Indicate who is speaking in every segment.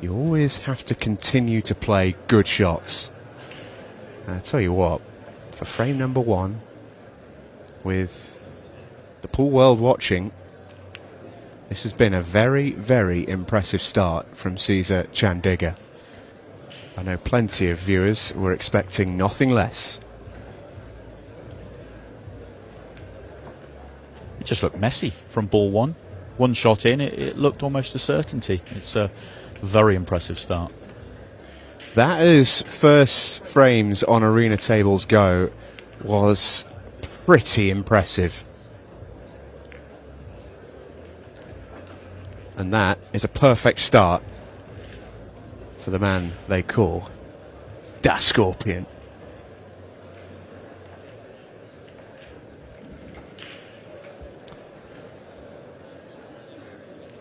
Speaker 1: you always have to continue to play good shots. And I tell you what, for frame number 1, with the pool world watching, this has been a very, very impressive start from Caesar Chandiga. I know plenty of viewers were expecting nothing less.
Speaker 2: It just looked messy from ball 1. One shot in, it looked almost a certainty. It's a very impressive start.
Speaker 1: That as first frames on arena tables go was pretty impressive. And that is a perfect start for the man they call Da Scorpion.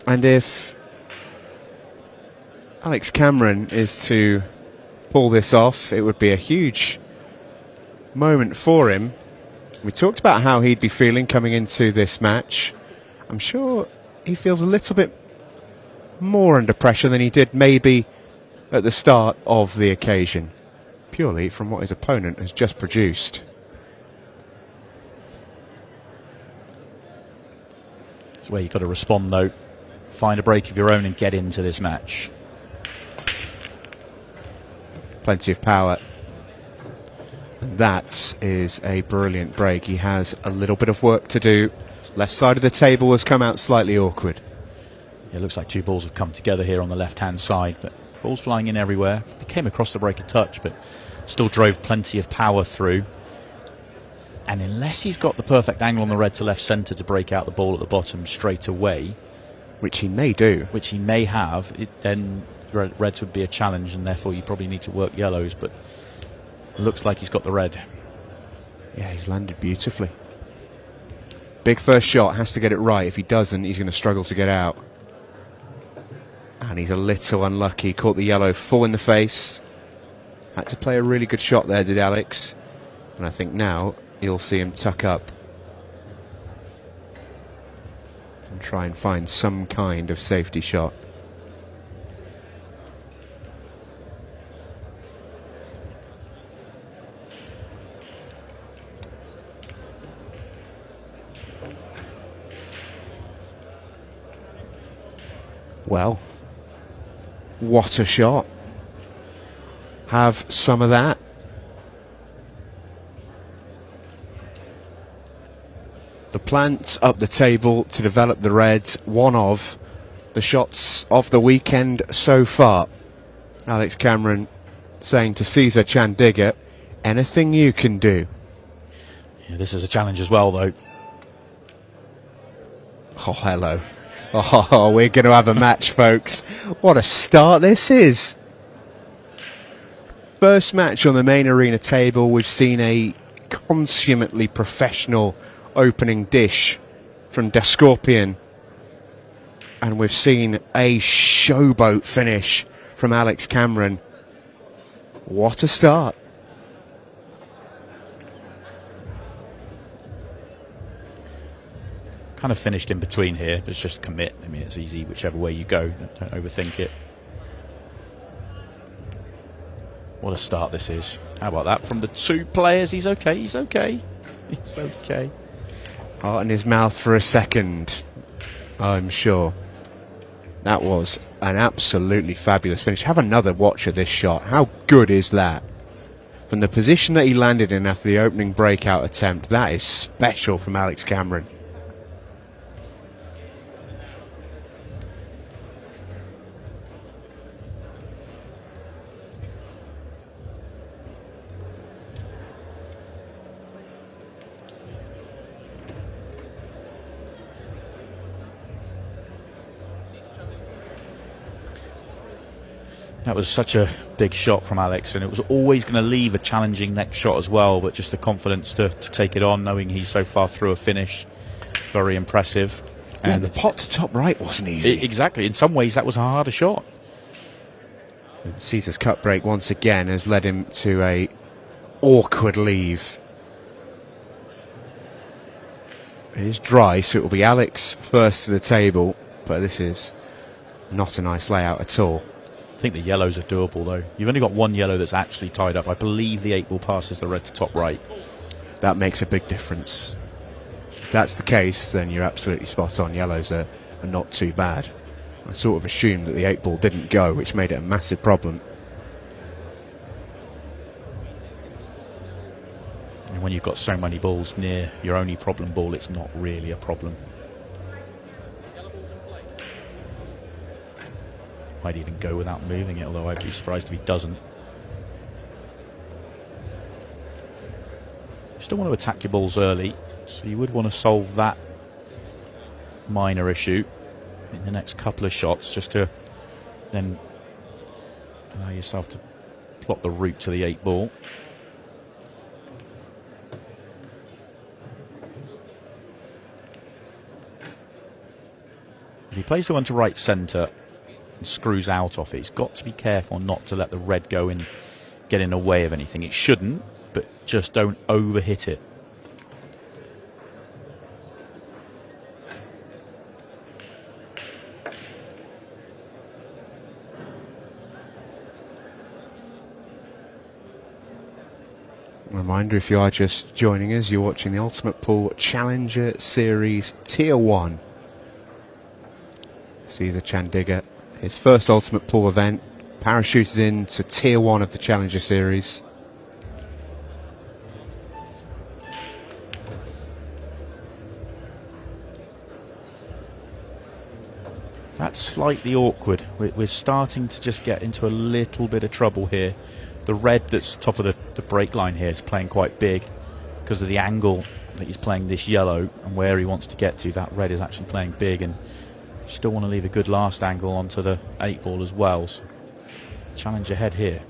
Speaker 1: And if Alex Cameron is to pull this off, it would be a huge moment for him. We talked about how he'd be feeling coming into this match. I'm sure he feels a little bit more under pressure than he did maybe at the start of the occasion, purely from what his opponent has just produced.
Speaker 2: It's where you've got to respond though, find a break of your own and get into this match.
Speaker 1: Plenty of power. And that is a brilliant break. He has a little bit of work to do. Left side of the table has come out slightly awkward.
Speaker 2: It looks like two balls have come together here on the left-hand side, but balls flying in everywhere. It came across the break a touch, but still drove plenty of power through. And unless he's got the perfect angle on the red to left centre to break out the ball at the bottom straight away,
Speaker 1: which he may do,
Speaker 2: which he may have, then reds would be a challenge, and therefore you probably need to work yellows. But it looks like he's got the red.
Speaker 1: Yeah, he's landed beautifully. Big first shot, has to get it right. If he doesn't, he's going to struggle to get out. And he's a little unlucky. Caught the yellow full in the face. Had to play a really good shot there, did Alex. And I think now you'll see him tuck up and try and find some kind of safety shot. Well, what a shot. Have some of that. The plants up the table to develop the reds. One of the shots of the weekend so far. Alex Cameron saying to Caesar Chandiga, anything you can do.
Speaker 2: Yeah, this is a challenge as well, though.
Speaker 1: Oh, hello. Oh, we're going to have a match, folks. What a start this is. First match on the main arena table. We've seen a consummately professional opening dish from Da Scorpion. And we've seen a showboat finish from Alex Cameron. What a start.
Speaker 2: Kind of finished in between here, but it's just commit. I mean, it's easy whichever way you go. Don't overthink it. What a start this is. How about that from the two players? He's okay, he's okay. He's okay.
Speaker 1: Heart in his mouth for a second, I'm sure. That was an absolutely fabulous finish. Have another watch of this shot. How good is that? From the position that he landed in after the opening breakout attempt, that is special from Alex Cameron.
Speaker 2: That was such a big shot from Alex, and it was always going to leave a challenging next shot as well, but just the confidence to take it on, knowing he's so far through a finish. Very impressive.
Speaker 1: And the pot to top right wasn't easy.
Speaker 2: Exactly. In some ways, that was a harder shot.
Speaker 1: And Caesar's cut break once again has led him to a awkward leave. It is dry, so it will be Alex first to the table, but this is not a nice layout at all.
Speaker 2: think the yellows are doable, though. You've only got one yellow that's actually tied up. I believe the 8 ball passes the red to top right.
Speaker 1: That makes a big difference. If that's the case, then you're absolutely spot on. Yellows are not too bad. I sort of assumed that the 8 ball didn't go, which made it a massive problem.
Speaker 2: And when you've got so many balls near your only problem ball, it's not really a problem. Might even go without moving it, although I'd be surprised if he doesn't. You still want to attack your balls early, so you would want to solve that minor issue in the next couple of shots, just to then allow yourself to plot the route to the 8 ball. If he plays the one to right centre and screws out off it, he's got to be careful not to let the red go and get in the way of anything. It shouldn't, but just don't overhit it.
Speaker 1: Reminder, if you are just joining us, you're watching the Ultimate Pool Challenger Series Tier 1. Caesar Chandiga, his first Ultimate Pool event, parachuted into Tier 1 of the Challenger Series.
Speaker 2: That's slightly awkward. We're starting to just get into a little bit of trouble here. The red that's top of the break line here is playing quite big because of the angle that he's playing this yellow and where he wants to get to. That red is actually playing big, and you still want to leave a good last angle onto the 8 ball as well. So challenge ahead here.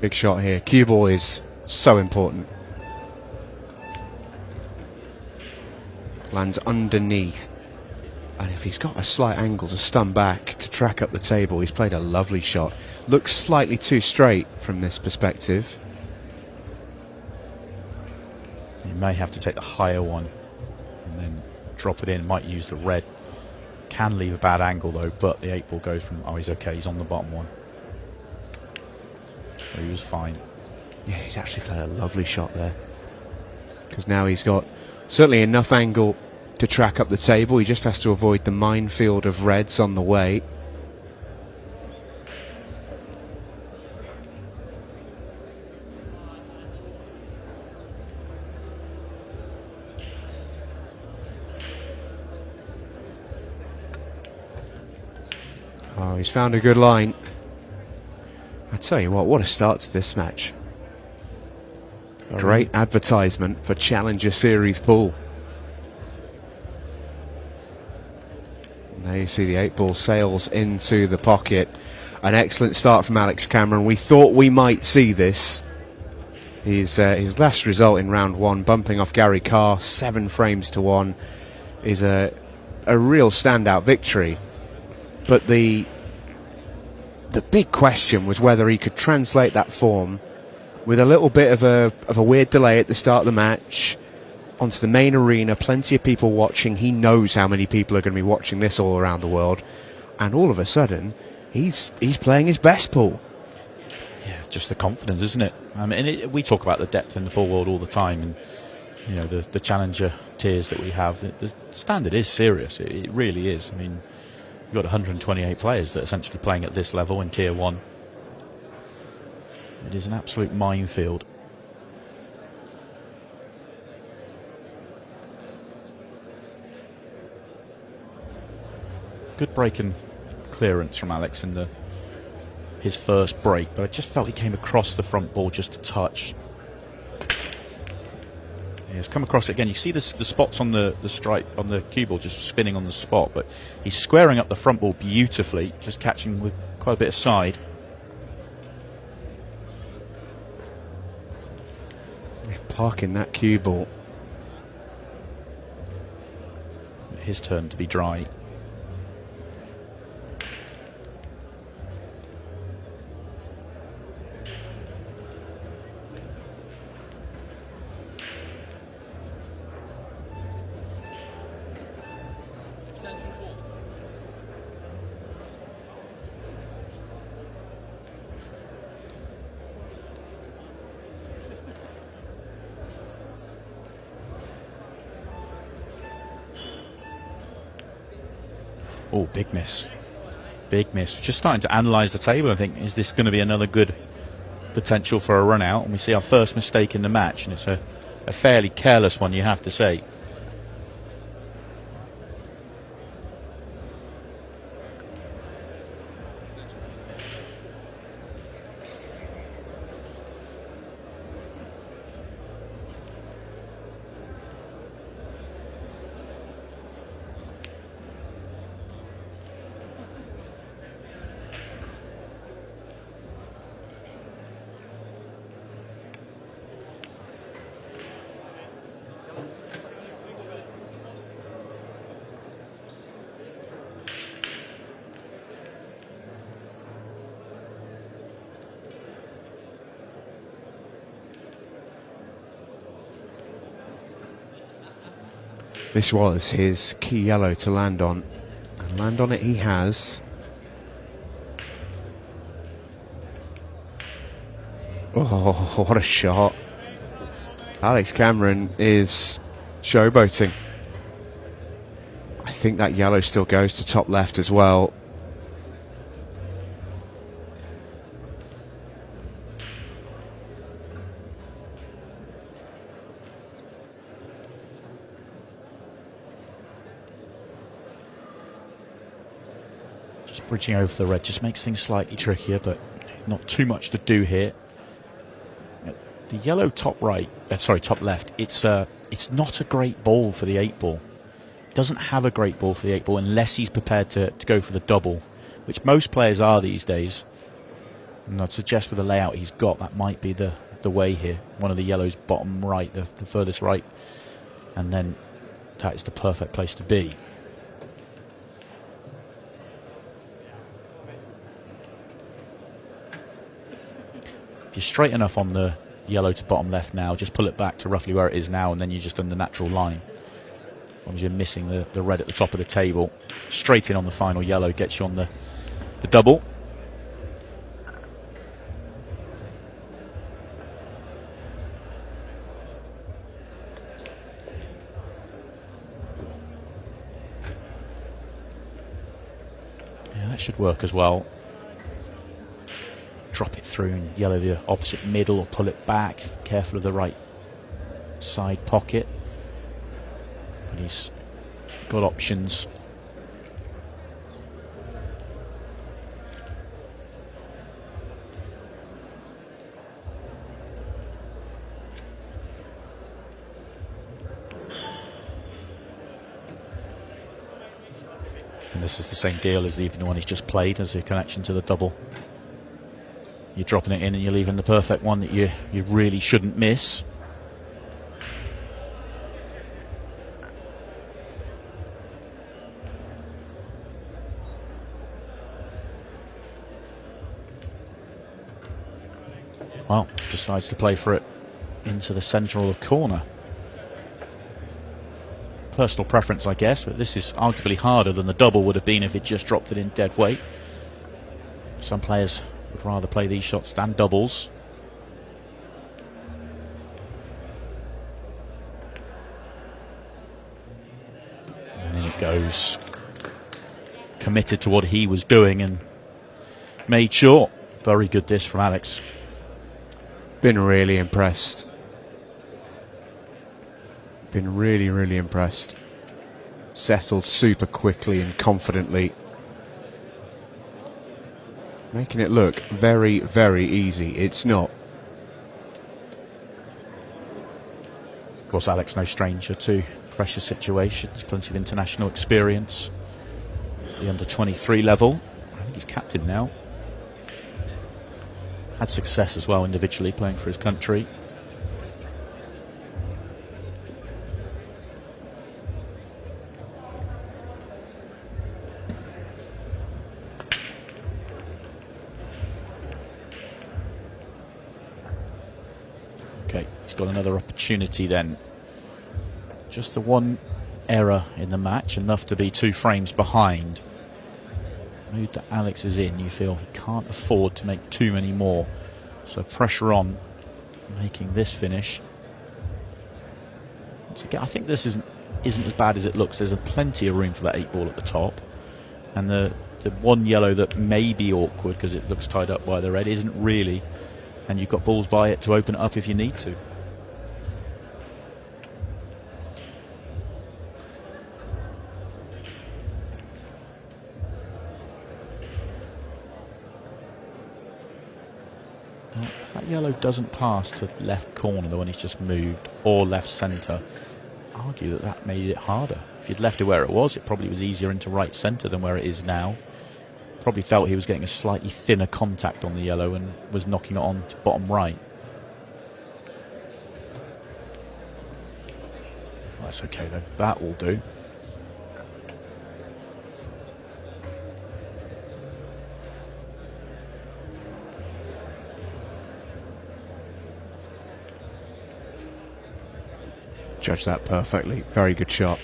Speaker 1: Big shot here. Cue ball is so important. Lands underneath. And if he's got a slight angle to stun back to track up the table, he's played a lovely shot. Looks slightly too straight from this perspective.
Speaker 2: You may have to take the higher one and then drop it in. Might use the red. Can leave a bad angle though, but the 8 ball goes from, oh, he's okay, he's on the bottom one. So he was fine.
Speaker 1: Yeah, he's actually played a lovely shot there. Because now he's got certainly enough angle to track up the table. He just has to avoid the minefield of reds on the way. Oh, he's found a good line. I tell you what a start to this match. Great advertisement for Challenger Series pool. Now you see the 8 ball sails into the pocket. An excellent start from Alex Cameron. We thought we might see this. His last result in round 1, bumping off Gary Carr 7 frames to 1, is a real standout victory. But the big question was whether he could translate that form with a little bit of a weird delay at the start of the match onto the main arena. Plenty of people watching. He knows how many people are going to be watching this all around the world, and all of a sudden he's playing his best pool.
Speaker 2: Yeah, just the confidence, isn't it? I mean, we talk about the depth in the pool world all the time, and you know the challenger tiers that we have. The standard is serious. It really is. I mean, you've got 128 players that are essentially playing at this level in tier 1. It is an absolute minefield. Good break and clearance from Alex in his first break, but I just felt he came across the front ball just a touch. He's come across it again. You see the spots on the stripe on the cue ball just spinning on the spot, but he's squaring up the front ball beautifully, just catching with quite a bit of side.
Speaker 1: Parking that cue ball.
Speaker 2: His turn to be dry. Oh, big miss. Big miss. Just starting to analyse the table and think, is this going to be another good potential for a run out? And we see our first mistake in the match, and it's a fairly careless one, you have to say.
Speaker 1: This was his key yellow to land on, and land on it he has. Oh, what a shot. Alex Cameron is showboating. I think that yellow still goes to top left as well.
Speaker 2: Bridging over the red just makes things slightly trickier, but not too much to do here. The yellow top left, it's not a great ball for the 8-ball. Doesn't have a great ball for the 8-ball unless he's prepared to go for the double, which most players are these days. And I'd suggest with the layout he's got, that might be the way here. One of the yellows bottom right, the furthest right, and then that is the perfect place to be. If you're straight enough on the yellow to bottom left now, just pull it back to roughly where it is now, and then you're just on the natural line. As long as you're missing the red at the top of the table. Straight in on the final yellow gets you on the double. Yeah, that should work as well. Drop it through and yellow the opposite middle, or pull it back. Careful of the right side pocket. But he's got options. And this is the same deal as even the one he's just played, as a connection to the double. You're dropping it in and you're leaving the perfect one that you really shouldn't miss. Well, decides to play for it into the centre of the corner. Personal preference, I guess, but this is arguably harder than the double would have been if it just dropped it in dead weight. Some players would rather play these shots than doubles. And in it goes. Committed to what he was doing and made sure. Very good dish from Alex.
Speaker 1: Been really impressed. Been really, really impressed. Settled super quickly and confidently. Making it look very, very easy. It's not. Of course, Alex no stranger to pressure situations. Plenty of international experience. The under-23 level. I think he's captain now. Had success as well individually, playing for his country. Okay, he's got another opportunity then. Just the one error in the match, enough to be 2 frames behind. Mood that Alex is in, you feel he can't afford to make too many more. So pressure on, making this finish. Once again, I think this isn't as bad as it looks. There's plenty of room for that 8-ball at the top.
Speaker 2: And the one yellow that may be awkward because it looks tied up by the red isn't really, and you've got balls by it to open it up if you need to. Well, if that yellow doesn't pass to the left corner, the one he's just moved, or left centre, argue that made it harder. If you'd left it where it was, it probably was easier into right centre than where it is now. Probably felt he was getting a slightly thinner contact on the yellow and was knocking it on to bottom right. That's okay though, that will do.
Speaker 1: Judged that perfectly. Very good shot.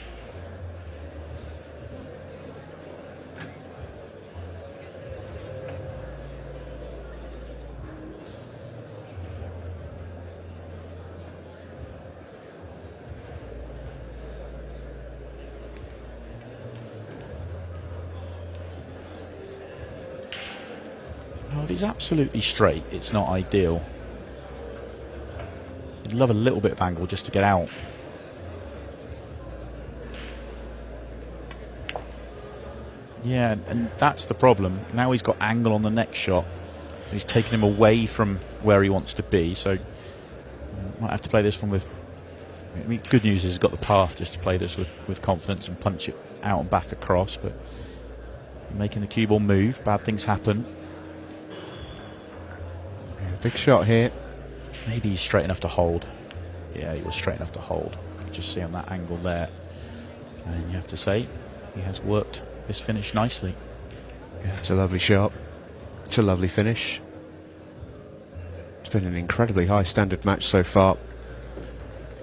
Speaker 2: Oh, if he's absolutely straight, it's not ideal. You'd love a little bit of angle just to get out. Yeah, and that's the problem. Now he's got angle on the next shot. He's taken him away from where he wants to be, so might have to play this one with... I mean, good news is he's got the path just to play this with confidence and punch it out and back across, but making the cue ball move, bad things happen.
Speaker 1: Yeah, big shot here.
Speaker 2: Maybe he's straight enough to hold. Yeah, he was straight enough to hold. You can just see on that angle there. And you have to say, he has worked this finish nicely.
Speaker 1: Yeah, it's a lovely shot. It's a lovely finish. It's been an incredibly high standard match so far.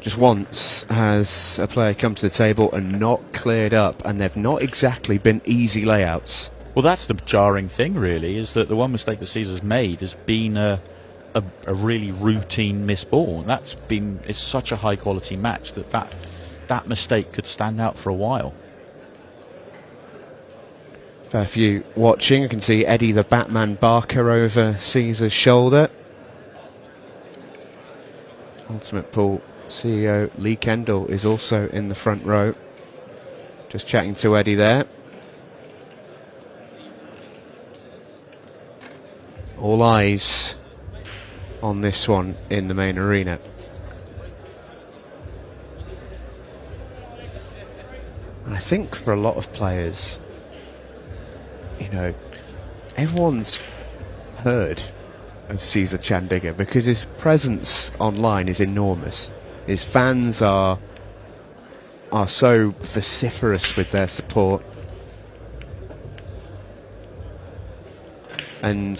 Speaker 1: Just once has a player come to the table and not cleared up, and they've not exactly been easy layouts.
Speaker 2: Well, that's the jarring thing, really, is that the one mistake that Caesar's made has been a really routine miss ball. And it's such a high quality match that mistake could stand out for a while.
Speaker 1: Fair few watching. I can see Eddie the Batman Barker over Caesar's shoulder. Ultimate Pool CEO Lee Kendall is also in the front row, just chatting to Eddie there. All eyes on this one in the main arena. And I think for a lot of players, you know, everyone's heard of Caesar Chandiga because his presence online is enormous. His fans are so vociferous with their support. And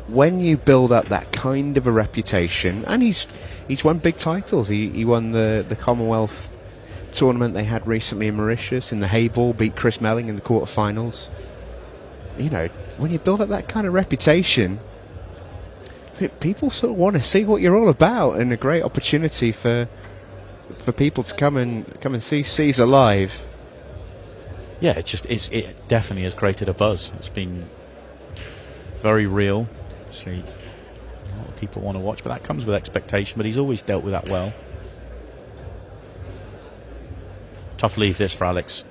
Speaker 1: when you build up that kind of a reputation, and he's won big titles. He won the Commonwealth tournament they had recently in Mauritius in the Hayball, beat Chris Melling in the quarterfinals. You know, when you build up that kind of reputation, people sort of want to see what you're all about, and a great opportunity for people to come and see Caesar live.
Speaker 2: Yeah, it definitely has created a buzz. It's been very real. Obviously, a lot of people want to watch, but that comes with expectation. But he's always dealt with that well. Tough leave this for Alex.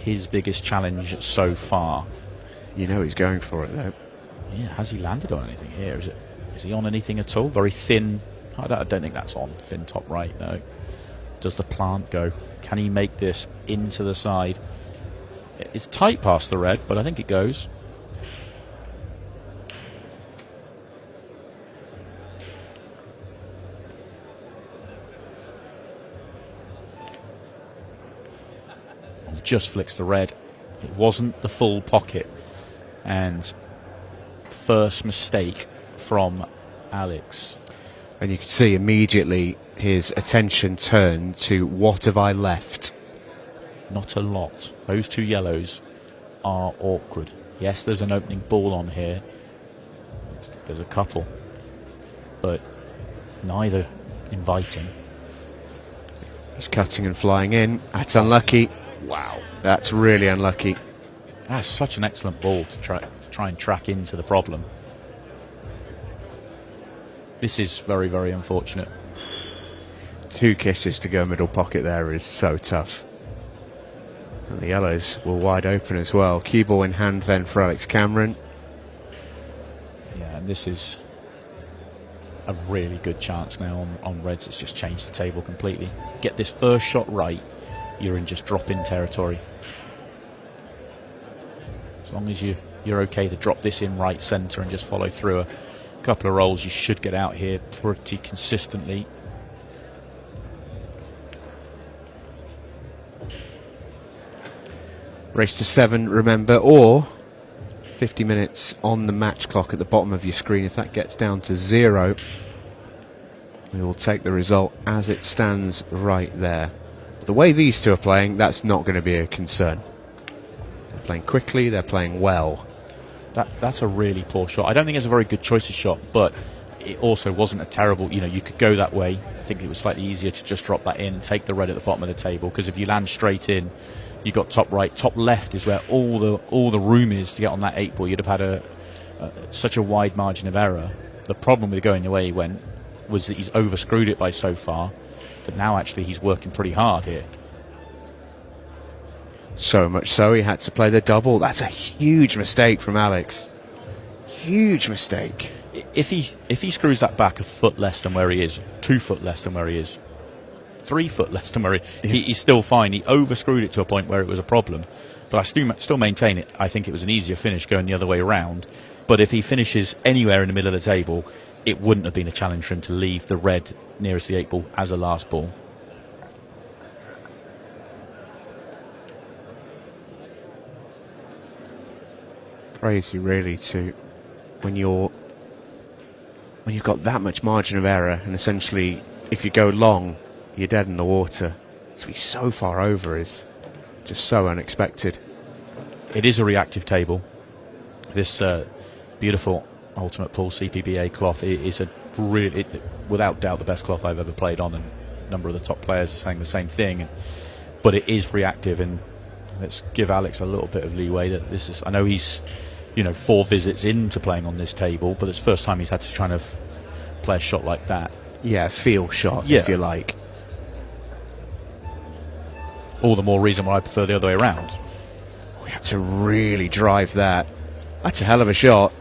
Speaker 2: His biggest challenge so far.
Speaker 1: You know he's going for it though.
Speaker 2: Yeah, has he landed on anything here? Is he on anything at all? Very thin. I don't think that's on. Thin top right, no. Does the plant go? Can he make this into the side? It's tight past the red, but I think it goes. Just flicks the red. It wasn't the full pocket. And first mistake from Alex.
Speaker 1: And you can see immediately his attention turned to what have I left?
Speaker 2: Not a lot. Those two yellows are awkward. Yes, there's an opening ball on here. There's a couple. But neither inviting.
Speaker 1: He's cutting and flying in. That's unlucky.
Speaker 2: Wow.
Speaker 1: That's really unlucky.
Speaker 2: That's such an excellent ball to try and track into the problem. This is very, very unfortunate.
Speaker 1: 2 kisses to go middle pocket there is so tough. And the yellows were wide open as well. Cue ball in hand then for Alex Cameron.
Speaker 2: Yeah, and this is a really good chance now on Reds. It's just changed the table completely. Get this first shot right, you're in just drop-in territory. As long as you're okay to drop this in right centre and just follow through a couple of rolls, you should get out here pretty consistently.
Speaker 1: Race to 7, remember, or 50 minutes on the match clock at the bottom of your screen. If that gets down to 0, we will take the result as it stands right there. The way these two are playing, that's not going to be a concern. They're playing quickly, they're playing well.
Speaker 2: That's a really poor shot. I don't think it's a very good choice of shot, but it also wasn't a terrible, you could go that way. I think it was slightly easier to just drop that in and take the red at the bottom of the table, because if you land straight in, you got top right, top left is where all the room is to get on that 8 ball. You'd have had such a wide margin of error. The problem with going the way he went was that he's overscrewed it by so far that now actually he's working pretty hard here.
Speaker 1: So much so he had to play the double. That's a huge mistake from Alex. Huge mistake.
Speaker 2: If he screws that back a foot less than where he is, 2 foot less than where he is, 3 foot less than where he's still fine. He overscrewed it to a point where it was a problem. But I still maintain it. I think it was an easier finish going the other way around. But if he finishes anywhere in the middle of the table, it wouldn't have been a challenge for him to leave the red nearest the 8 ball as a last ball.
Speaker 1: Crazy, really, when you've got that much margin of error, and essentially if you go long, you're dead in the water. To be so far over is just so unexpected.
Speaker 2: It is a reactive table. This beautiful Ultimate Pool CPBA cloth is without doubt the best cloth I've ever played on, and a number of the top players are saying the same thing. But it is reactive, and let's give Alex a little bit of leeway. That this is, I know he's 4 visits into playing on this table, but it's the first time he's had to kind of play a shot like that.
Speaker 1: Yeah, feel shot, if you like.
Speaker 2: All the more reason why I prefer the other way around.
Speaker 1: We had to really drive that. That's a hell of a shot.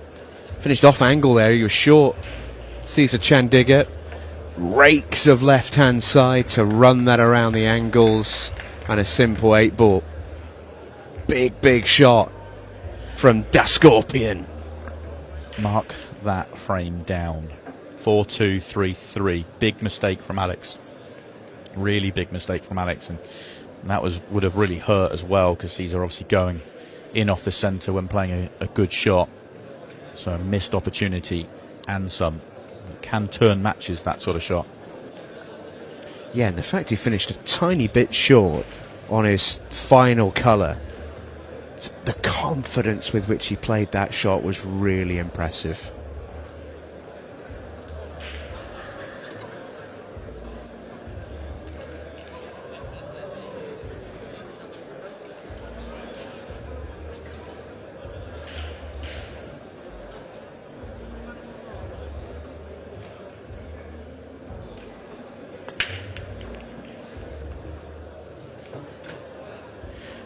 Speaker 1: Finished off angle there, he was short. Cesar Chandiga rakes of left hand side to run that around the angles, and a simple 8 ball. Big shot from Da Scorpion.
Speaker 2: Mark that frame down. 4-2, 3-3. Big mistake from Alex. Really big mistake from Alex, and that would have really hurt as well, because Cesar obviously going in off the centre when playing a good shot. So a missed opportunity and some. Can turn matches, that sort of shot.
Speaker 1: Yeah, and the fact he finished a tiny bit short on his final colour, the confidence with which he played that shot was really impressive.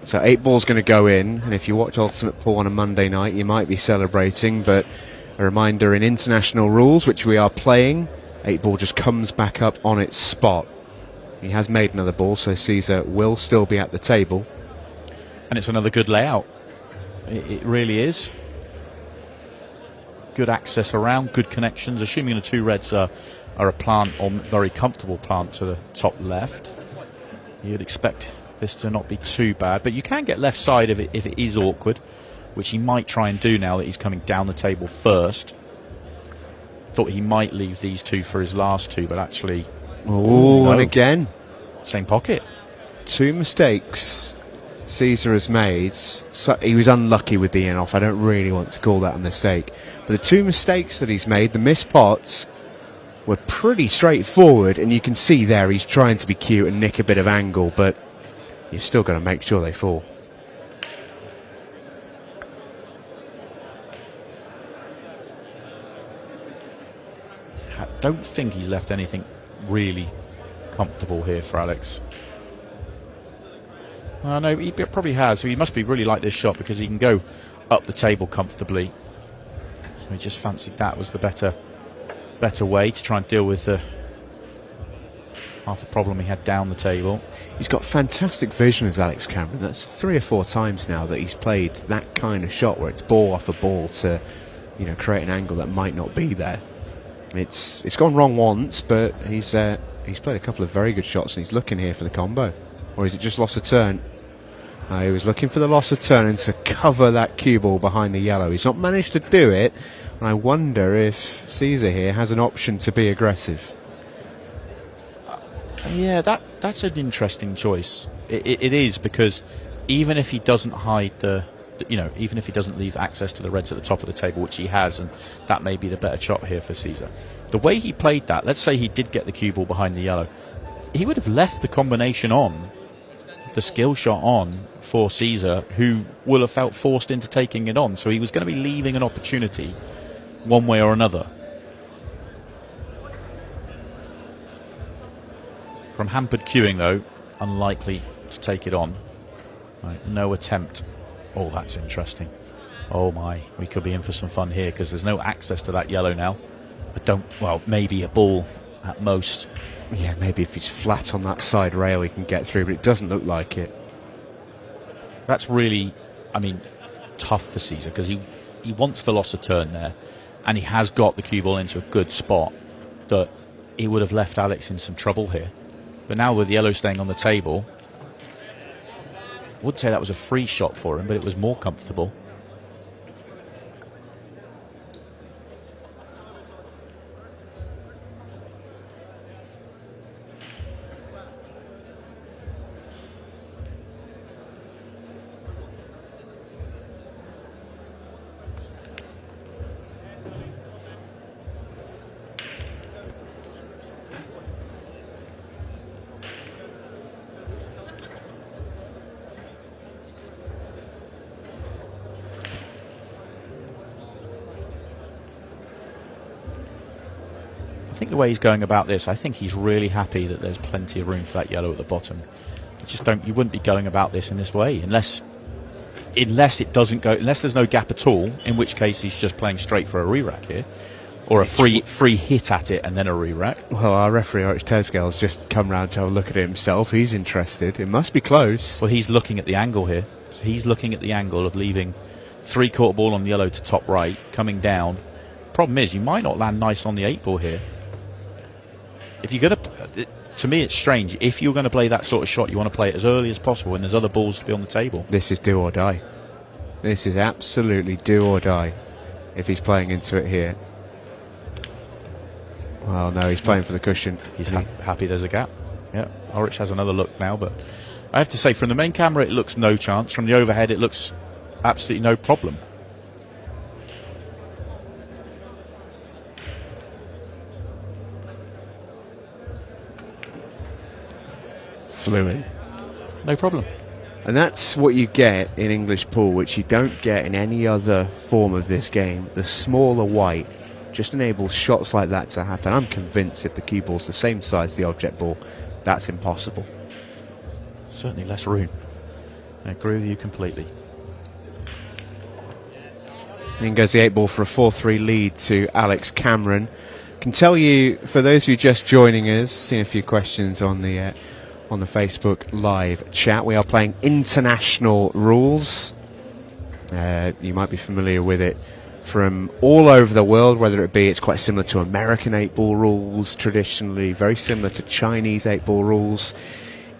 Speaker 1: So 8 ball's going to go in, and if you watch Ultimate Pool on a Monday night, you might be celebrating, but a reminder, in international rules, which we are playing, 8 ball just comes back up on its spot. He has made another ball, so Cesar will still be at the table.
Speaker 2: And it's another good layout. It really is. Good access around, good connections, assuming the 2 reds are a plant, or very comfortable plant, to the top left. You'd expect this to not be too bad, but you can get left side if it is awkward, which he might try and do now that he's coming down the table first. Thought he might leave these 2 for his last 2, but actually...
Speaker 1: Oh,
Speaker 2: no.
Speaker 1: And again.
Speaker 2: Same pocket.
Speaker 1: 2 mistakes Cesar has made. So he was unlucky with the in-off. I don't really want to call that a mistake. But the 2 mistakes that he's made, the missed pots, were pretty straightforward, and you can see there he's trying to be cute and nick a bit of angle, but you've still got to make sure they fall.
Speaker 2: I don't think he's left anything really comfortable here for Alex. No, he probably has. So he must be really like this shot because he can go up the table comfortably. So he just fancied that was the better way to try and deal with the half the problem he had down the table.
Speaker 1: He's got fantastic vision as Alex Cameron. That's 3 or 4 times now that he's played that kind of shot where it's ball off a ball to, create an angle that might not be there. It's gone wrong once, but he's played a couple of very good shots and he's looking here for the combo. Or is it just loss of turn? He was looking for the loss of turn and to cover that cue ball behind the yellow. He's not managed to do it. And I wonder if Caesar here has an option to be aggressive.
Speaker 2: Yeah, that's an interesting choice. It is, because even if he doesn't hide even if he doesn't leave access to the reds at the top of the table, which he has, and that may be the better shot here for Caesar. The way he played that, let's say he did get the cue ball behind the yellow, he would have left the combination on, the skill shot on, for Caesar, who will have felt forced into taking it on. So he was going to be leaving an opportunity one way or another. From hampered queuing, though, unlikely to take it on. Right, no attempt. Oh, that's interesting. Oh my, we could be in for some fun here because there's no access to that yellow now. Maybe a ball at most.
Speaker 1: Yeah, maybe if he's flat on that side rail he can get through, but it doesn't look like it.
Speaker 2: That's really, tough for Caesar because he wants the loss of turn there, and he has got the cue ball into a good spot that he would have left Alex in some trouble here. But now with the yellow staying on the table, I would say that was a free shot for him, but it was more comfortable. I think the way he's going about this, I think he's really happy that there's plenty of room for that yellow at the bottom. You wouldn't be going about this in this way unless there's no gap at all, in which case he's just playing straight for a re-rack here, or a free hit at it and then a re-rack.
Speaker 1: Well, our referee Arch Tesgale's just come round to have a look at it himself. He's interested. It must be close.
Speaker 2: Well, he's looking at the angle here. So he's looking at the angle of leaving 3/4 ball on the yellow to top right, coming down. Problem is, you might not land nice on the 8 ball here. If you're going to me, it's strange. If you're going to play that sort of shot, you want to play it as early as possible when there's other balls to be on the table.
Speaker 1: This is do or die. This is absolutely do or die if he's playing into it here. Well, no, he's playing for the cushion.
Speaker 2: He's happy there's a gap. Yeah, Orich has another look now, but I have to say, from the main camera, it looks no chance. From the overhead, it looks absolutely no problem.
Speaker 1: Fluid.
Speaker 2: No problem.
Speaker 1: And that's what you get in English pool, which you don't get in any other form of this game. The smaller white just enables shots like that to happen. I'm convinced if the cue ball's the same size as the object ball, that's impossible.
Speaker 2: Certainly less room. I agree with you completely.
Speaker 1: In goes the 8 ball for a 4-3 lead to Alex Cameron. Can tell you, for those who are just joining us, seeing a few questions on the Facebook live chat, we are playing international rules. You might be familiar with it from all over the world, whether it be it's quite similar to American 8-ball rules traditionally, very similar to Chinese 8-ball rules.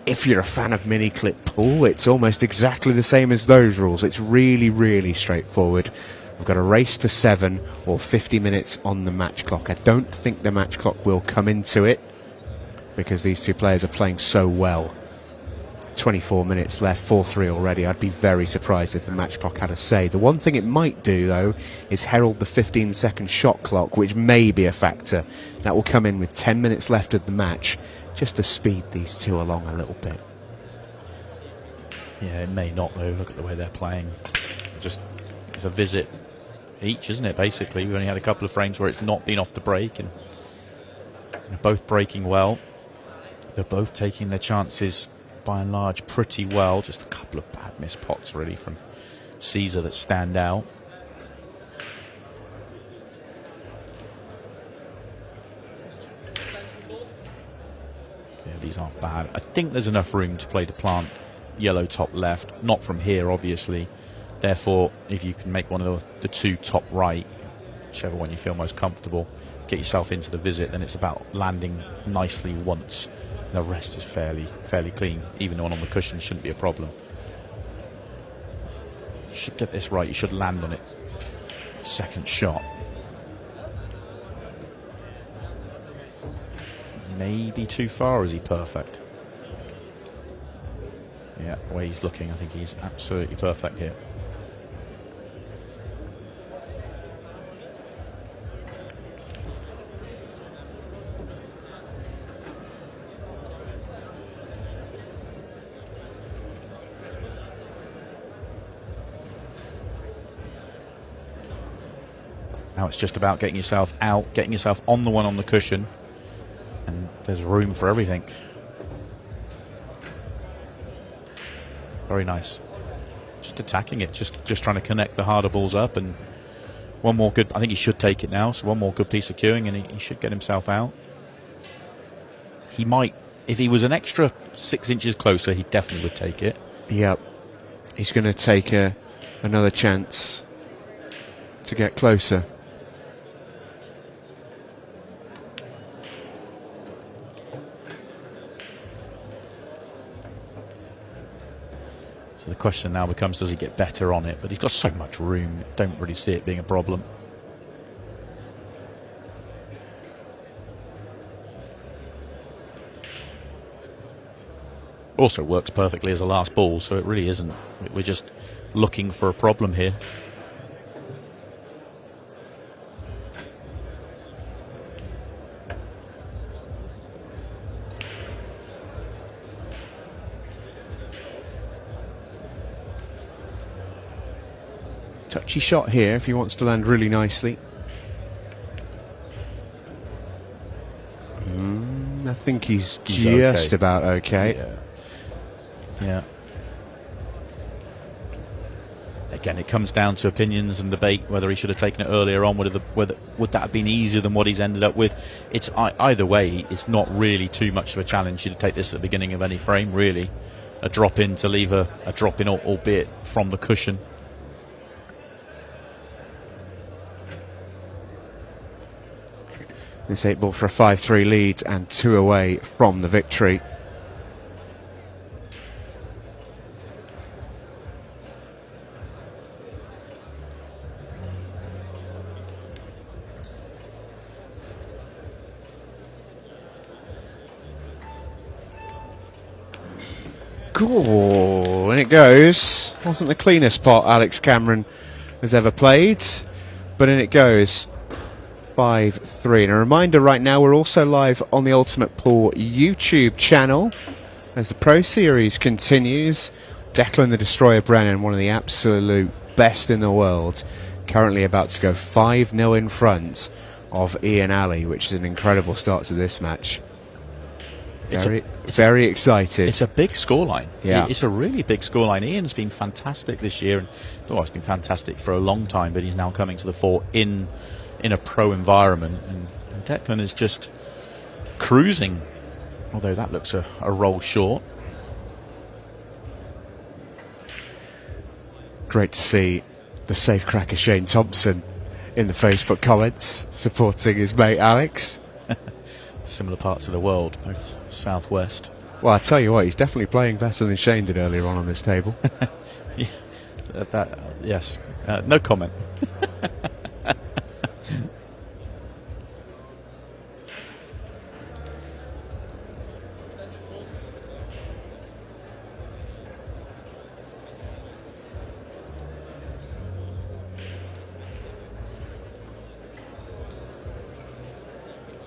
Speaker 1: If you're a fan of mini clip pool, it's almost exactly the same as those rules. It's really, really straightforward. We've got a race to 7 or 50 minutes on the match clock. I don't think the match clock will come into it because these two players are playing so well. 24 minutes left, 4-3 already. I'd be very surprised if the match clock had a say. The one thing it might do, though, is herald the 15-second shot clock, which may be a factor. That will come in with 10 minutes left of the match, just to speed these two along a little bit.
Speaker 2: Yeah, it may not though. Look at the way they're playing. Just it's a visit each, isn't it? Basically, we've only had a couple of frames where it's not been off the break, and they're both breaking well. They're both taking their chances by and large pretty well. Just a couple of bad missed pots really from Caesar that stand out. Yeah, these aren't bad. I think there's enough room to play the plant yellow top left, not from here obviously. Therefore, if you can make one of the two top right, whichever one you feel most comfortable, get yourself into the visit, then it's about landing nicely once. The rest is fairly clean. Even the one on the cushion shouldn't be a problem. You should get this right. You should land on it. Second shot. Maybe too far. Is he perfect? Yeah, the way he's looking, I think he's absolutely perfect here. Now it's just about getting yourself out, getting yourself on the one on the cushion, and there's room for everything. Very nice. Just attacking it, just trying to connect the harder balls up, and one more good. I think he should take it now. So one more good piece of cueing, and he should get himself out. He might, if he was an extra 6 inches closer, he definitely would take it.
Speaker 1: Yep, he's going to take another chance to get closer.
Speaker 2: The question now becomes, does he get better on it? But he's got so much room, don't really see it being a problem. Also works perfectly as a last ball, so it really isn't. We're just looking for a problem here.
Speaker 1: Touchy shot here if he wants to land really nicely. I think he's just okay. About okay.
Speaker 2: Yeah. Again, it comes down to opinions and debate whether he should have taken it earlier on. Would that have been easier than what he's ended up with? It's either way. It's not really too much of a challenge to take this at the beginning of any frame. Really, a drop in to leave a drop in, albeit from the cushion.
Speaker 1: This 8-ball for a 5-3 lead and 2 away from the victory. Cool, and it goes. Wasn't the cleanest pot Alex Cameron has ever played, but in it goes. 5-3. And a reminder, right now we're also live on the Ultimate Pool YouTube channel as the Pro Series continues. Declan the Destroyer Brennan, one of the absolute best in the world, currently about to go 5-0 in front of Ian Alley, which is an incredible start to this match. Very excited.
Speaker 2: It's a big scoreline.
Speaker 1: Yeah.
Speaker 2: It's a really big scoreline. Ian's been fantastic this year, and it's been fantastic for a long time, but he's now coming to the fore in a pro environment, and Declan is just cruising, although that looks a roll short.
Speaker 1: Great to see the safe cracker Shane Thompson in the Facebook comments supporting his mate Alex.
Speaker 2: Similar parts of the world, both southwest.
Speaker 1: Well, I tell you what, he's definitely playing better than Shane did earlier on this table.
Speaker 2: Yeah, yes, no comment.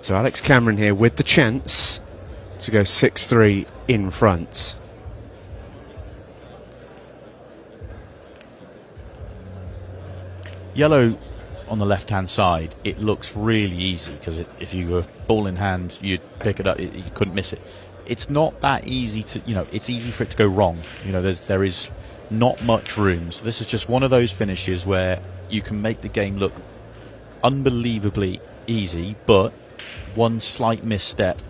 Speaker 1: So Alex Cameron here with the chance to go 6-3 in front.
Speaker 2: Yellow on the left-hand side, it looks really easy because if you were ball in hand, you'd pick it up, you couldn't miss it. It's not that easy to, it's easy for it to go wrong. There is not much room. So this is just one of those finishes where you can make the game look unbelievably easy, but one slight misstep,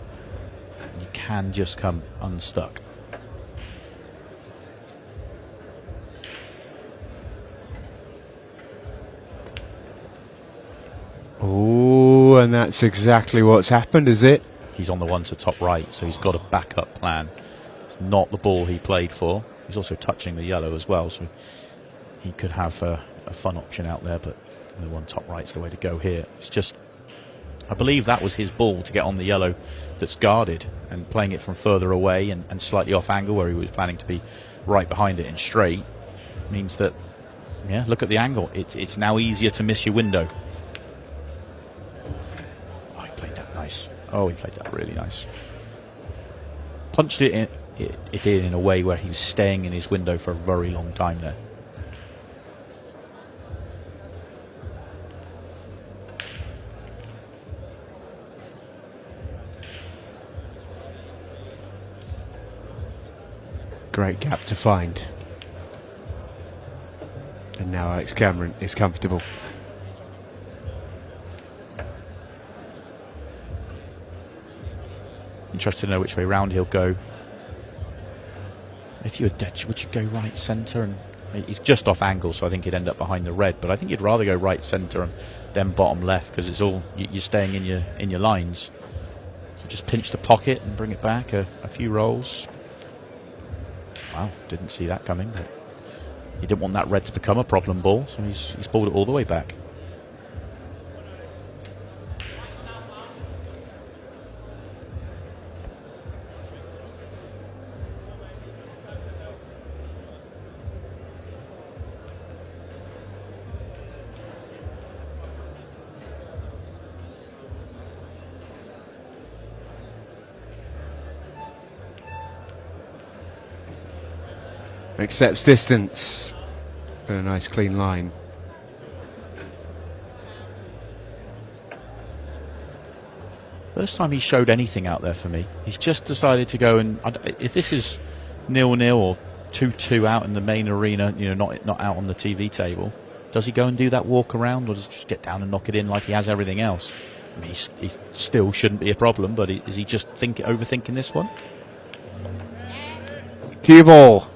Speaker 2: you can just come unstuck.
Speaker 1: Oh, and that's exactly what's happened, is it?
Speaker 2: He's on the one to top right, so he's got a backup plan. It's not the ball he played for. He's also touching the yellow as well, so he could have a fun option out there, but the one top right's the way to go here. It's just, I believe that was his ball to get on the yellow that's guarded, and playing it from further away and slightly off angle where he was planning to be right behind it and straight means that, yeah, look at the angle. It's now easier to miss your window. Oh, he played that nice. Oh, he played that really nice. Punched it in a way where he was staying in his window for a very long time there.
Speaker 1: Great gap to find. And now Alex Cameron is comfortable.
Speaker 2: Interested to know which way round he'll go. If you were dead, would you go right centre? And he's just off angle, so I think he'd end up behind the red. But I think you'd rather go right centre and then bottom left, because it's all you're staying in your lines. So just pinch the pocket and bring it back a few rolls. Wow, didn't see that coming. But he didn't want that red to become a problem ball, so he's balled it all the way back.
Speaker 1: Accepts distance. But a nice clean line.
Speaker 2: First time he showed anything out there for me. He's just decided to go and, if this is 0-0 or 2-2 out in the main arena, not out on the TV table, does he go and do that walk around, or does he just get down and knock it in like he has everything else? I mean, he still shouldn't be a problem, but is he just overthinking this one?
Speaker 1: Cue ball.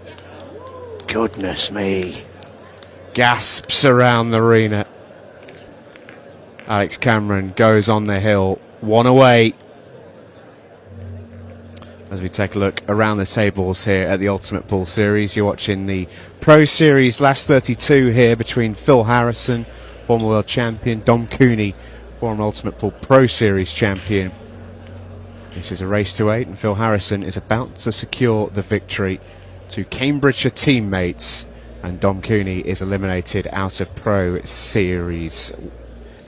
Speaker 1: Goodness me. Gasps around the arena. Alex Cameron goes on the hill. One away. As we take a look around the tables here at the Ultimate Pool Series, you're watching the Pro Series last 32 here between Phil Harrison, former world champion, Dom Cooney, former Ultimate Pool Pro Series champion. This is a race to 8, and Phil Harrison is about to secure the victory to Cambridgeshire teammates, and Dom Cooney is eliminated out of Pro Series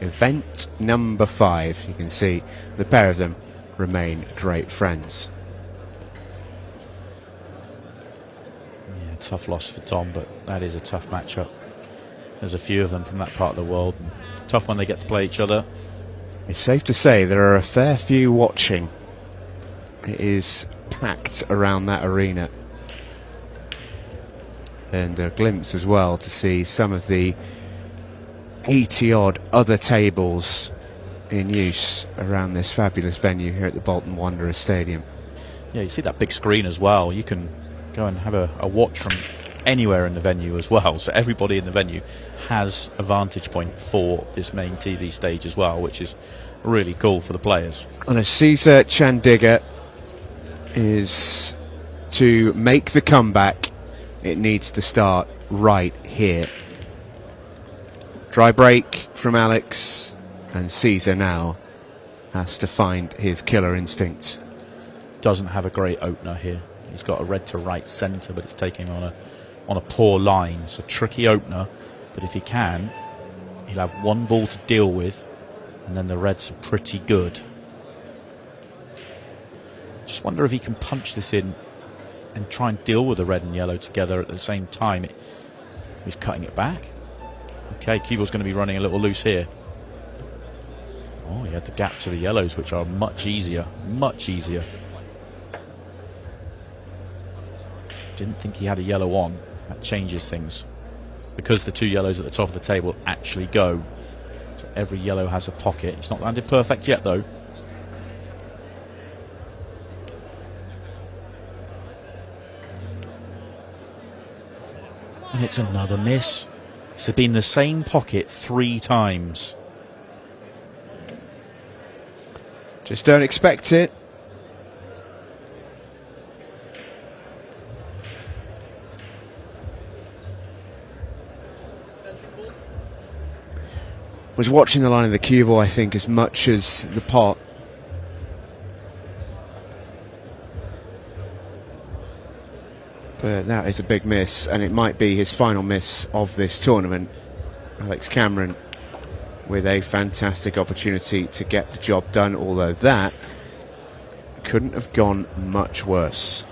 Speaker 1: event number 5. You can see the pair of them remain great friends.
Speaker 2: Yeah, tough loss for Dom, but that is a tough matchup. There's a few of them from that part of the world. Tough when they get to play each other.
Speaker 1: It's safe to say there are a fair few watching. It is packed around that arena. And a glimpse as well to see some of the 80-odd other tables in use around this fabulous venue here at the Bolton Wanderers Stadium.
Speaker 2: Yeah, you see that big screen as well. You can go and have a watch from anywhere in the venue as well. So everybody in the venue has a vantage point for this main TV stage as well, which is really cool for the players.
Speaker 1: And as Caesar Chandiga is to make the comeback, it needs to start right here. Dry break from Alex, and Caesar now has to find his killer instinct.
Speaker 2: Doesn't have a great opener here. He's got a red to right centre, but it's taking on a poor line. It's a tricky opener, but if he can, he'll have one ball to deal with, and then the reds are pretty good. Just wonder if he can punch this in and try and deal with the red and yellow together at the same time. He's cutting it back. Okay, cue ball's going to be running a little loose here. Oh, he had the gap to the yellows, which are much easier. Much easier. Didn't think he had a yellow on. That changes things. Because the 2 yellows at the top of the table actually go. So every yellow has a pocket. It's not landed perfect yet, though. And it's another miss. It's been the same pocket 3 times.
Speaker 1: Just don't expect it. Was watching the line of the cue ball, I think, as much as the pot. But that is a big miss, and it might be his final miss of this tournament. Alex Cameron with a fantastic opportunity to get the job done, although that couldn't have gone much worse.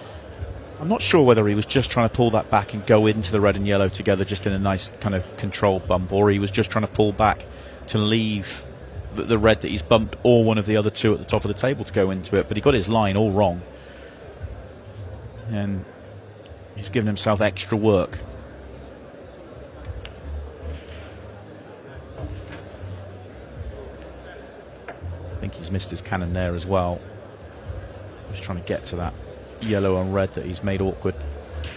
Speaker 2: I'm not sure whether he was just trying to pull that back and go into the red and yellow together just in a nice kind of controlled bump, or he was just trying to pull back to leave the red that he's bumped or one of the other 2 at the top of the table to go into it, but he got his line all wrong. And he's given himself extra work. I think he's missed his cannon there as well. Just trying to get to that yellow and red that he's made awkward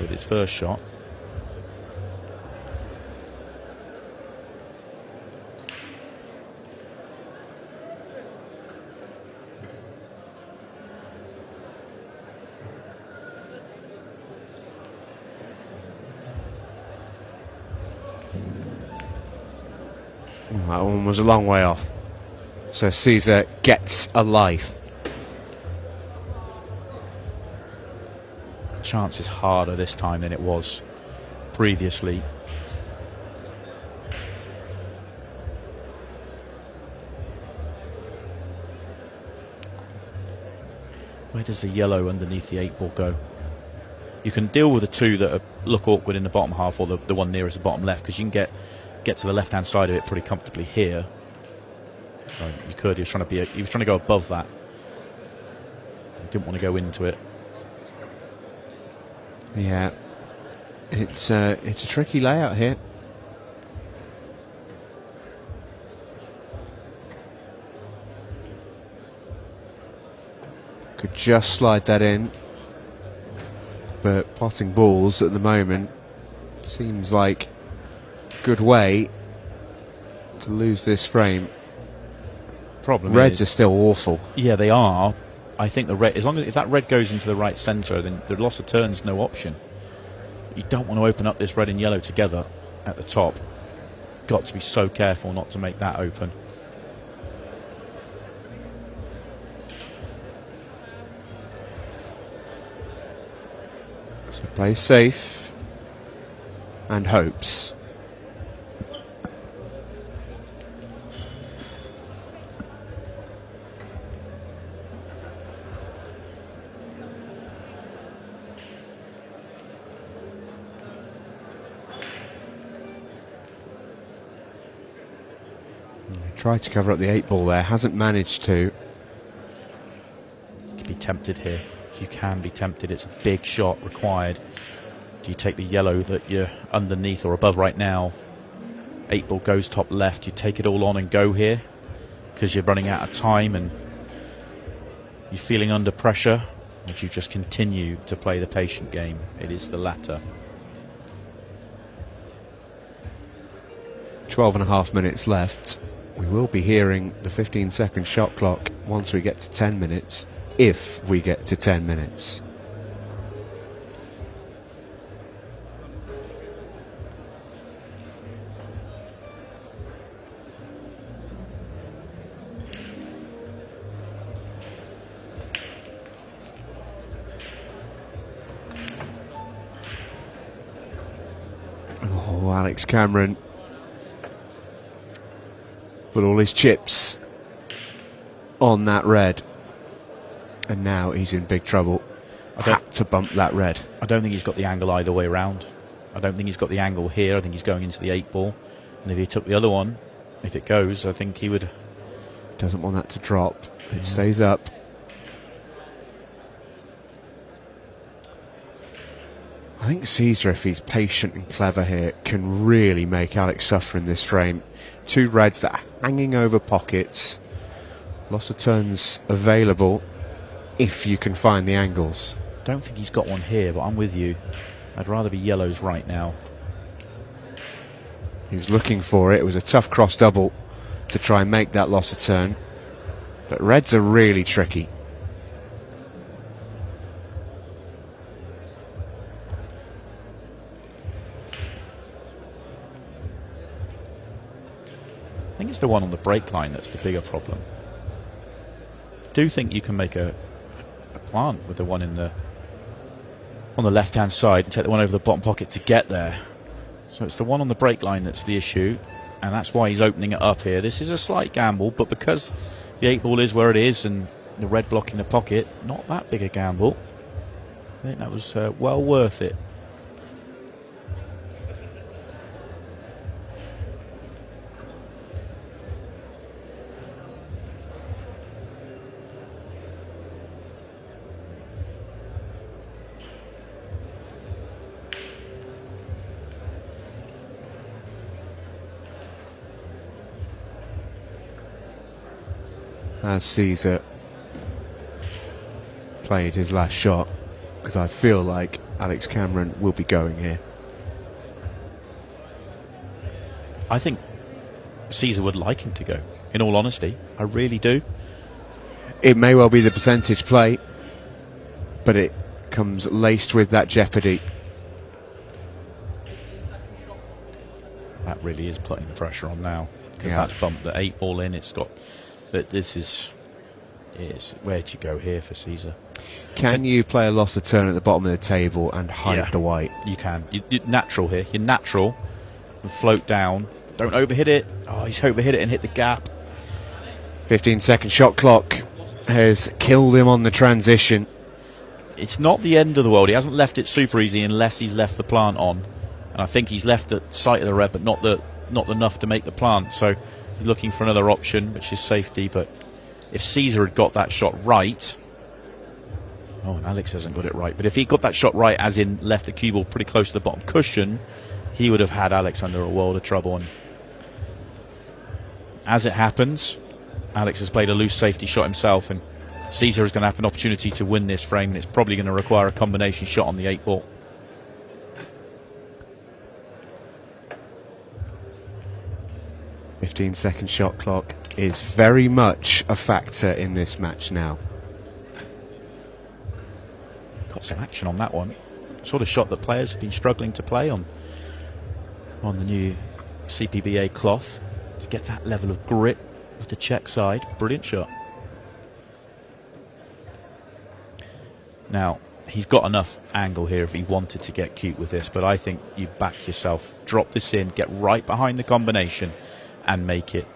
Speaker 2: with his first shot.
Speaker 1: That one was a long way off. So Caesar gets a life.
Speaker 2: Chance is harder this time than it was previously. Where does the yellow underneath the 8 ball go? You can deal with the 2 that look awkward in the bottom half, or the one nearest the bottom left, because you can get to the left hand side of it pretty comfortably here. You could. He was trying to go above that. He didn't want to go into it.
Speaker 1: Yeah, it's a tricky layout here. Could just slide that in, but potting balls at the moment seems like a good way to lose this frame.
Speaker 2: Problem
Speaker 1: Reds
Speaker 2: is,
Speaker 1: are still awful.
Speaker 2: Yeah, they are. I think the red, if that red goes into the right centre, then the loss of turn's no option. You don't want to open up this red and yellow together at the top. Got to be so careful not to make that open.
Speaker 1: So plays safe and hopes. Tried to cover up the 8 ball there, hasn't managed to.
Speaker 2: You can be tempted here. You can be tempted. It's a big shot required. Do you take the yellow that you're underneath or above right now? 8 ball goes top left. You take it all on and go here because you're running out of time and you're feeling under pressure. Would you just continue to play the patient game? It is the latter.
Speaker 1: 12.5 minutes left. We will be hearing the 15-second shot clock once we get to 10 minutes, if we get to 10 minutes. Oh, Alex Cameron. Put all his chips on that red, and now he's in big trouble. Had to bump that red.
Speaker 2: I don't think he's got the angle either way around. I don't think he's got the angle here. I think he's going into the 8 ball. And if he took the other one, if it goes, I think he would.
Speaker 1: Doesn't want that to drop. It stays up. I think Caesar, if he's patient and clever here, can really make Alex suffer in this frame. Two reds that are hanging over pockets. Lots of turns available if you can find the angles.
Speaker 2: Don't think he's got one here, but I'm with you. I'd rather be yellows right now.
Speaker 1: He was looking for it. It was a tough cross double to try and make that loss of turn. But reds are really tricky.
Speaker 2: I think it's the one on the break line that's the bigger problem. I do think you can make a plant with the one on the left-hand side and take the one over the bottom pocket to get there. So it's the one on the break line that's the issue, and that's why he's opening it up here. This is a slight gamble, but because the 8-ball is where it is and the red block in the pocket, not that big a gamble. I think that was well worth it.
Speaker 1: As Caesar played his last shot, because I feel like Alex Cameron will be going here.
Speaker 2: I think Caesar would like him to go, in all honesty. I really do.
Speaker 1: It may well be the percentage play, but it comes laced with that jeopardy.
Speaker 2: That really is putting the pressure on now, because
Speaker 1: Yeah.
Speaker 2: that's bumped the 8-ball in. It's got. But this is where do you go here for Caesar?
Speaker 1: Can you play a loss of turn at the bottom of the table and hide the white?
Speaker 2: You can. You're natural here. You're natural. And float down. Don't overhit it. Oh, he's overhit it and hit the gap.
Speaker 1: 15-second shot clock has killed him on the transition.
Speaker 2: It's not the end of the world. He hasn't left it super easy unless he's left the plant on. And I think he's left the sight of the red, but not enough to make the plant. So he's looking for another option, which is safety. But if Caesar had got that shot right... Oh, and Alex hasn't got it right. But if he got that shot right, as in left the cue ball pretty close to the bottom cushion, he would have had Alex under a world of trouble. And as it happens, Alex has played a loose safety shot himself, and Caesar is going to have an opportunity to win this frame, and it's probably going to require a combination shot on the 8-ball.
Speaker 1: Second shot clock is very much a factor in this match now.
Speaker 2: Got some action on that one. Sort of shot that players have been struggling to play on the new CPBA cloth, to get that level of grip with the check side. Brilliant shot. Now, he's got enough angle here if he wanted to get cute with this, but I think you back yourself, drop this in, get right behind the combination and make it.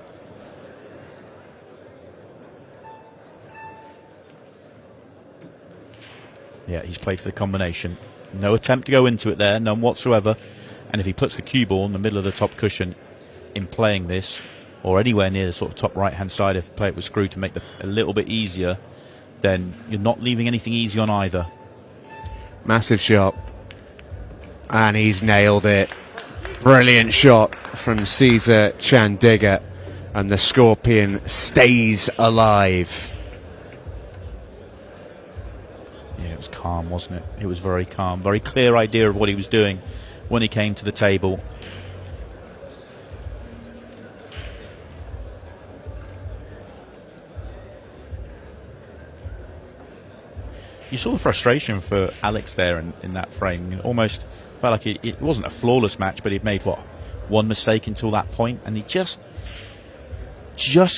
Speaker 2: Yeah, he's played for the combination. No attempt to go into it there, none whatsoever. And if he puts the cue ball in the middle of the top cushion in playing this, or anywhere near the sort of top right-hand side, if play it with screw to make it a little bit easier, then you're not leaving anything easy on either.
Speaker 1: Massive shot. And he's nailed it. Brilliant shot from Caesar Chandiga. And the Scorpion stays alive.
Speaker 2: Yeah, it was calm, wasn't it? It was very calm. Very clear idea of what he was doing when he came to the table. You saw the frustration for Alex there in that frame. It almost felt like it wasn't a flawless match, but he'd made, one mistake until that point, and he just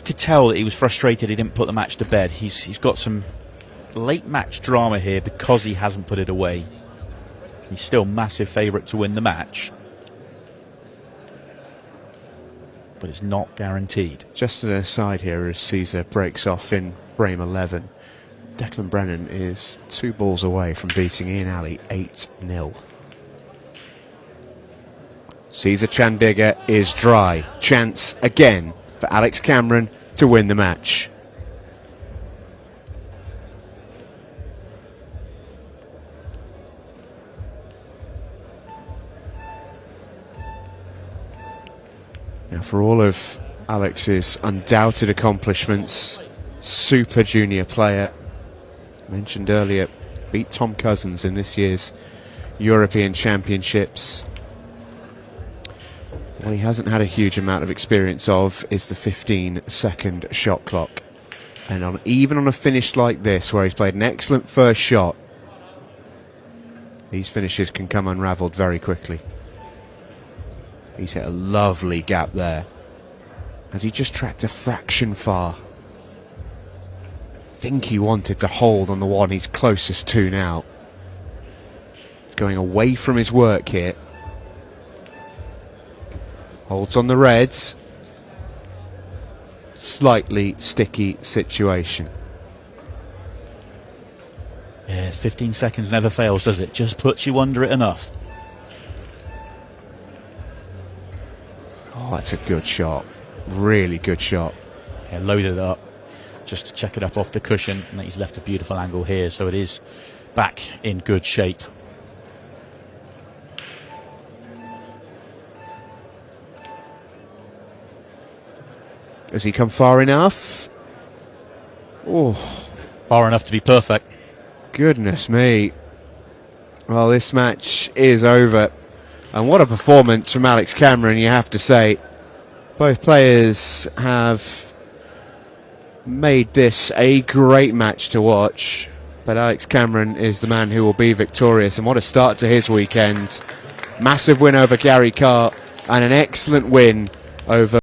Speaker 2: could tell that he was frustrated he didn't put the match to bed. He's got some late match drama here because he hasn't put it away. He's still massive favourite to win the match, but it's not guaranteed.
Speaker 1: Just an aside here, as Caesar breaks off in frame 11, Declan Brennan is 2 balls away from beating Ian Alley 8-0. Cesar Chandiga is dry. Chance again for Alex Cameron to win the match. Now, for all of Alex's undoubted accomplishments, super junior player, mentioned earlier, beat Tom Cousins in this year's European Championships. What he hasn't had a huge amount of experience of is the 15-second shot clock. And even on a finish like this, where he's played an excellent first shot, these finishes can come unravelled very quickly. He's hit a lovely gap there. Has he just tracked a fraction far? I think he wanted to hold on the one he's closest to now. Going away from his work here. Holds on the reds. Slightly sticky situation.
Speaker 2: Yeah, 15 seconds never fails, does it? Just puts you under it enough.
Speaker 1: Oh, that's a good shot. Really good shot.
Speaker 2: Yeah, loaded it up just to check it up off the cushion, and he's left a beautiful angle here, so it is back in good shape.
Speaker 1: Has he come far enough? Oh,
Speaker 2: far enough to be perfect.
Speaker 1: Goodness me. Well, this match is over. And what a performance from Alex Cameron, you have to say. Both players have made this a great match to watch. But Alex Cameron is the man who will be victorious. And what a start to his weekend. Massive win over Gary Carr and an excellent win over